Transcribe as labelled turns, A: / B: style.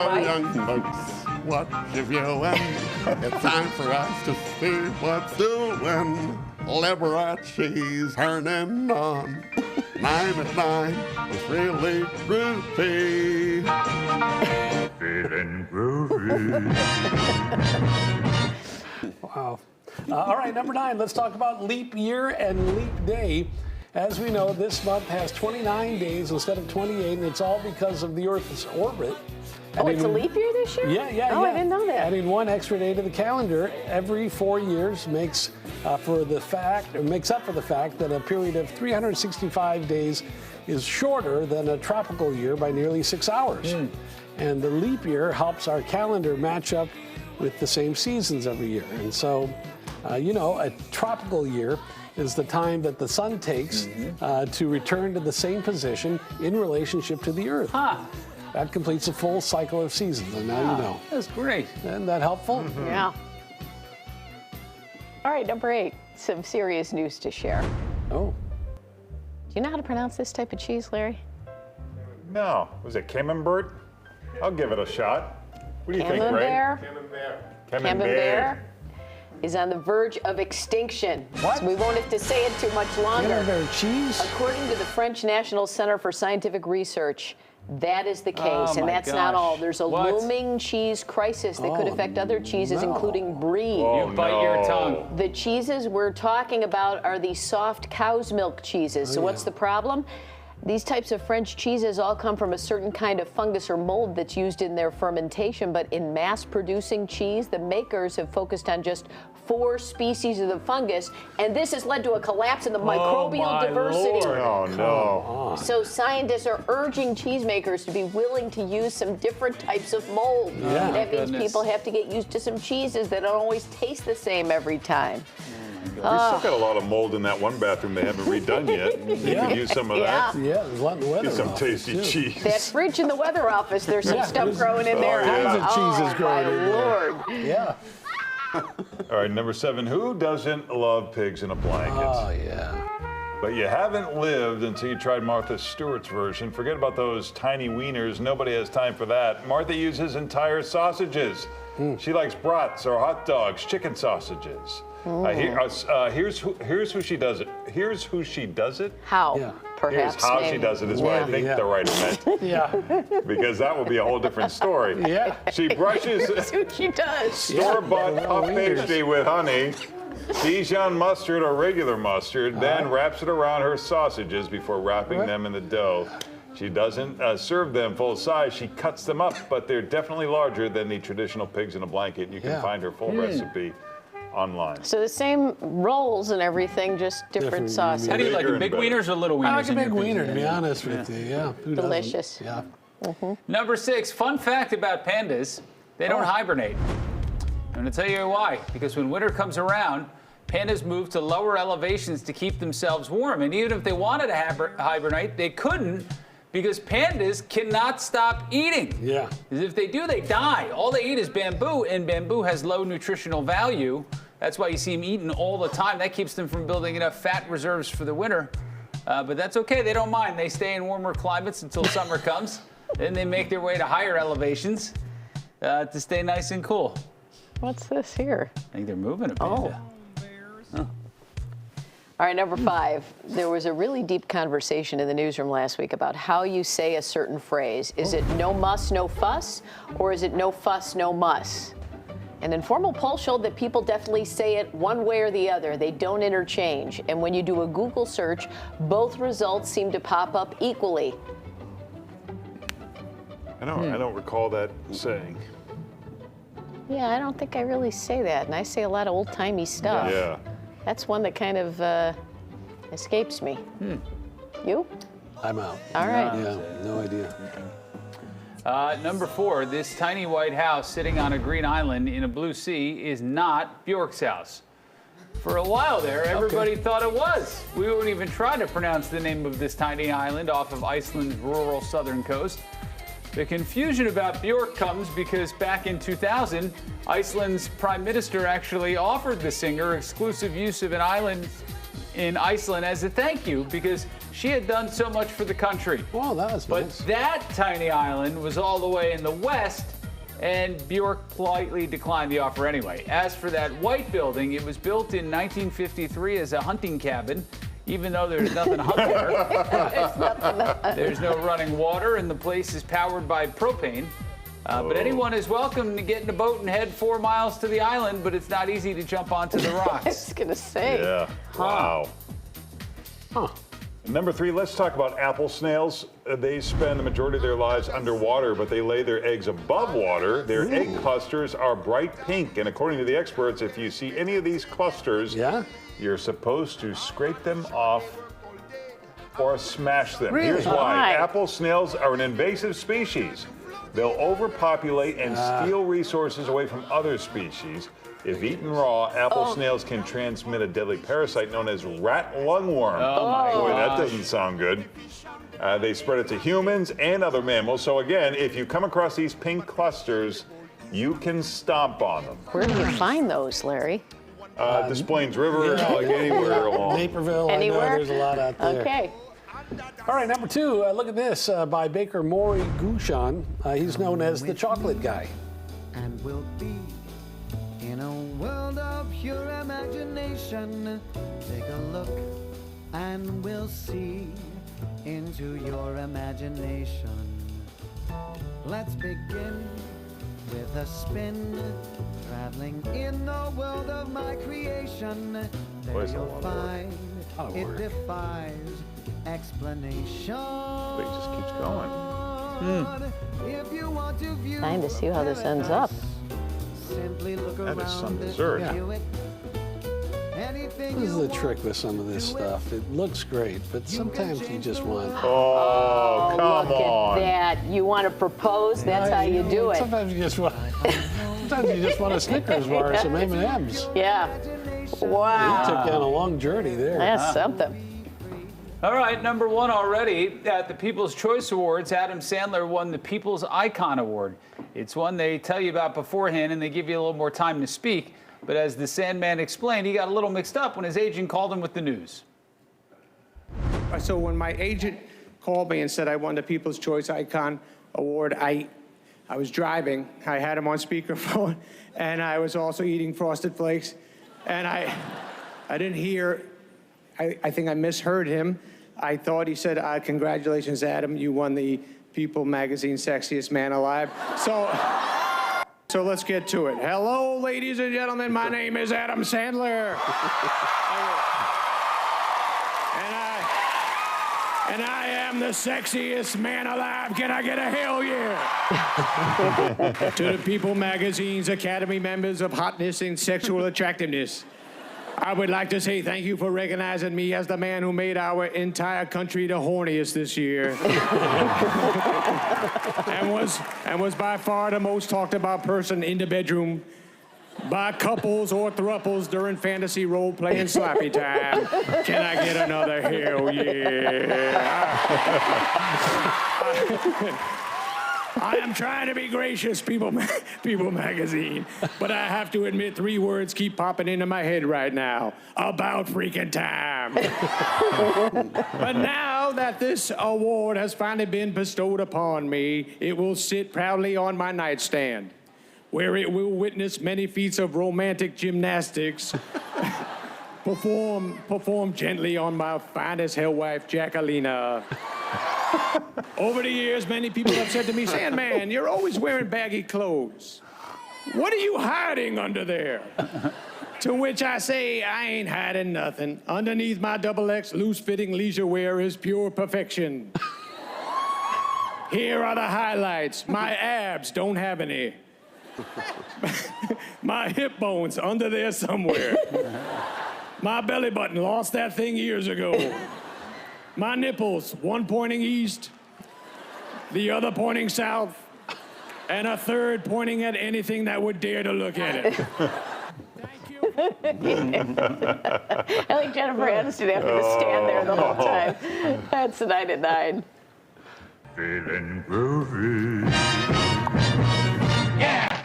A: Young folks, what you viewing? It's time for us to see what's doing. Liberace's turning on. 9 at 9 is really groovy. Feeling groovy.
B: Wow. All right, number 9, let's talk about leap year and leap day. As we know, this month has 29 days instead of 28, and it's all because of the Earth's orbit.
C: Oh, it's a leap year this year?
B: Yeah.
C: Oh, I didn't know that.
B: Adding one extra day to the calendar every 4 years makes up for the fact that a period of 365 days is shorter than a tropical year by nearly 6 hours. And the leap year helps our calendar match up with the same seasons every year. And so, a tropical year is the time that the sun takes to return to the same position in relationship to the Earth. That completes a full cycle of seasons, and now you know.
D: That's great.
B: Isn't that helpful?
C: Yeah. All right, number 8, some serious news to share.
B: Oh.
C: Do you know how to pronounce this type of cheese, Larry?
E: No. Was it Camembert? I'll give it a shot. What do you think, Ray?
C: Camembert is on the verge of extinction.
B: What?
C: So we won't have to say it too much longer.
B: Camembert cheese?
C: According to the French National Center for Scientific Research, that is the case, and that's not all. There's a looming cheese crisis that could affect other cheeses, including brie.
D: You bite your tongue.
C: The cheeses we're talking about are the soft cow's milk cheeses. So what's the problem? These types of French cheeses all come from a certain kind of fungus or mold that's used in their fermentation, but in mass-producing cheese, the makers have focused on just 4 species of the fungus, and this has led to a collapse in the microbial diversity.
E: Lord. Oh, no.
C: So scientists are urging cheesemakers to be willing to use some different types of mold.
B: Yeah.
C: That means people have to get used to some cheeses that don't always taste the same every time.
E: We still got a lot of mold in that one bathroom they haven't redone yet. You could use some of that.
B: Yeah, there's a lot in the weather.
E: Get some tasty
B: too.
E: cheese.
C: That fridge in the weather office, there's some stuff growing in there.
B: Kinds of cheeses growing in there.
C: Lord.
B: Yeah.
E: All right, number 7. Who doesn't love pigs in a blanket?
B: Oh, yeah.
E: But you haven't lived until you tried Martha Stewart's version. Forget about those tiny wieners. Nobody has time for that. Martha uses entire sausages. She likes brats or hot dogs, chicken sausages. Here's who she does it. Here's who she does it.
C: How?
B: Yeah.
C: Perhaps.
E: Here's how she
C: maybe.
E: does it is what I think the writer meant.
B: Yeah.
E: Because that would be a whole different story.
B: Yeah.
E: She brushes
C: That's what she does.
E: store-bought puff pastry with honey, Dijon mustard or regular mustard, then wraps it around her sausages before wrapping them in the dough. She doesn't serve them full size. She cuts them up, but they're definitely larger than the traditional pigs in a blanket. You can find her full recipe online.
C: So the same rolls and everything, just different sauces.
D: How do you like
E: Bigger
D: it? Big
E: and better.
D: wieners or little wieners?
B: I like a
D: in
B: big
D: your
B: wiener, to
D: pizza?
B: be honest with you. Yeah. Who doesn't?
C: Delicious.
B: Yeah.
D: Number 6, fun fact about pandas, they don't hibernate. I'm going to tell you why. Because when winter comes around, pandas move to lower elevations to keep themselves warm. And even if they wanted to hibernate, they couldn't, because pandas cannot stop eating.
B: Yeah.
D: Because if they do, they die. All they eat is bamboo, and bamboo has low nutritional value. That's why you see them eating all the time. That keeps them from building enough fat reserves for the winter. But that's okay. They don't mind. They stay in warmer climates until summer comes. Then they make their way to higher elevations to stay nice and cool.
C: What's this here?
D: I think they're moving a panda.
C: All right, number 5. There was a really deep conversation in the newsroom last week about how you say a certain phrase. Is it no muss, no fuss, or is it no fuss, no muss? An informal poll showed that people definitely say it one way or the other. They don't interchange. And when you do a Google search, both results seem to pop up equally.
E: I don't recall that saying.
C: Yeah, I don't think I really say that. And I say a lot of old-timey stuff.
E: Yeah.
C: That's one that kind of escapes me. You?
B: I'm out.
C: All right.
B: Yeah, no idea.
D: Number 4, this tiny white house sitting on a green island in a blue sea is not Bjork's house. For a while there, everybody thought it was. We wouldn't even try to pronounce the name of this tiny island off of Iceland's rural southern coast. The confusion about Bjork comes because back in 2000, Iceland's prime minister actually offered the singer exclusive use of an island in Iceland as a thank you, because She had done so much for the country.
B: Oh, that was
D: But
B: nice.
D: that tiny island was all the way in the west, and Bjork politely declined the offer anyway. As for that white building, it was built in 1953 as a hunting cabin, even though there's nothing to hunt there. There's no running water, and the place is powered by propane. But anyone is welcome to get in a boat and head 4 miles to the island, but it's not easy to jump onto the
C: I
D: rocks.
C: was going to say.
E: Yeah. Wow.
B: Huh.
E: Number 3, let's talk about apple snails. They spend the majority of their lives underwater, but they lay their eggs above water. Their egg clusters are bright pink, and according to the experts, if you see any of these clusters,
B: Yeah?
E: you're supposed to scrape them off or smash them.
B: Really?
E: Here's why.
C: Why?
E: Apple snails are an invasive species. They'll overpopulate and steal resources away from other species. If eaten raw, apple snails can transmit a deadly parasite known as rat lungworm. Boy, that doesn't sound good. They spread it to humans and other mammals. So again, if you come across these pink clusters, you can stomp on them.
C: Where do you find those, Larry?
E: Des Plaines River, like anywhere along.
B: Naperville,
C: Anywhere?
B: I know there's a lot out there.
C: Okay.
B: All right, number 2, look at this by Baker Maury Gouchon. He's known as the chocolate guy.
F: And we'll be in a world of pure imagination. Take a look and we'll see into your imagination. Let's begin with a spin, traveling in the world of my creation. There
E: Boy,
F: you'll
E: it's a lot of work.
F: find
B: Lot of
F: it
B: work.
F: defies explanation.
E: But it just keeps going.
F: If you want to view
C: Time to see how this ends up.
F: simply look
E: That is
F: around
E: some
F: it,
E: dessert.
F: view it. Anything
B: This is
F: you
B: the trick
F: want,
B: with some of this stuff. It looks great, but sometimes you just want.
E: Oh, come
C: Look
E: on.
C: at that. You want to propose? That's how you do it.
B: Sometimes you just want. Sometimes you just want a Snickers bar or some M&Ms.
C: Yeah.
B: You
C: Wow.
B: took down a long journey there.
C: That's something.
D: All right, number 1 already. At the People's Choice Awards, Adam Sandler won the People's Icon Award. It's one they tell you about beforehand and they give you a little more time to speak. But as the Sandman explained, he got a little mixed up when his agent called him with the news.
G: So when my agent called me and said I won the People's Choice Icon Award, I was driving. I had him on speakerphone, and I was also eating Frosted Flakes. And I didn't hear, I think I misheard him. I thought he said, congratulations, Adam, you won the People Magazine Sexiest Man Alive. So let's get to it. Hello, ladies and gentlemen, my name is Adam Sandler. And I am the sexiest man alive. Can I get a hell yeah? To the People Magazine's Academy members of Hotness and Sexual Attractiveness, I would like to say thank you for recognizing me as the man who made our entire country the horniest this year. and was by far the most talked about person in the bedroom by couples or thruples during fantasy role-play and sloppy time. Can I get another hell yeah? I am trying to be gracious, People Magazine, but I have to admit 3 words keep popping into my head right now. About freaking time. But now that this award has finally been bestowed upon me, it will sit proudly on my nightstand, where it will witness many feats of romantic gymnastics perform gently on my finest hell wife, Jacquelina. Over the years, many people have said to me, Sandman, you're always wearing baggy clothes. What are you hiding under there? To which I say, I ain't hiding nothing. Underneath my XX loose-fitting leisure wear is pure perfection. Here are the highlights. My abs don't have any. My hip bones under there somewhere. My belly button lost that thing years ago. My nipples, one pointing east, the other pointing south, and a third pointing at anything that would dare to look at it. Thank you.
C: I think Jennifer Aniston having to stand there the whole time. That's 9 at 9.
A: Feeling groovy.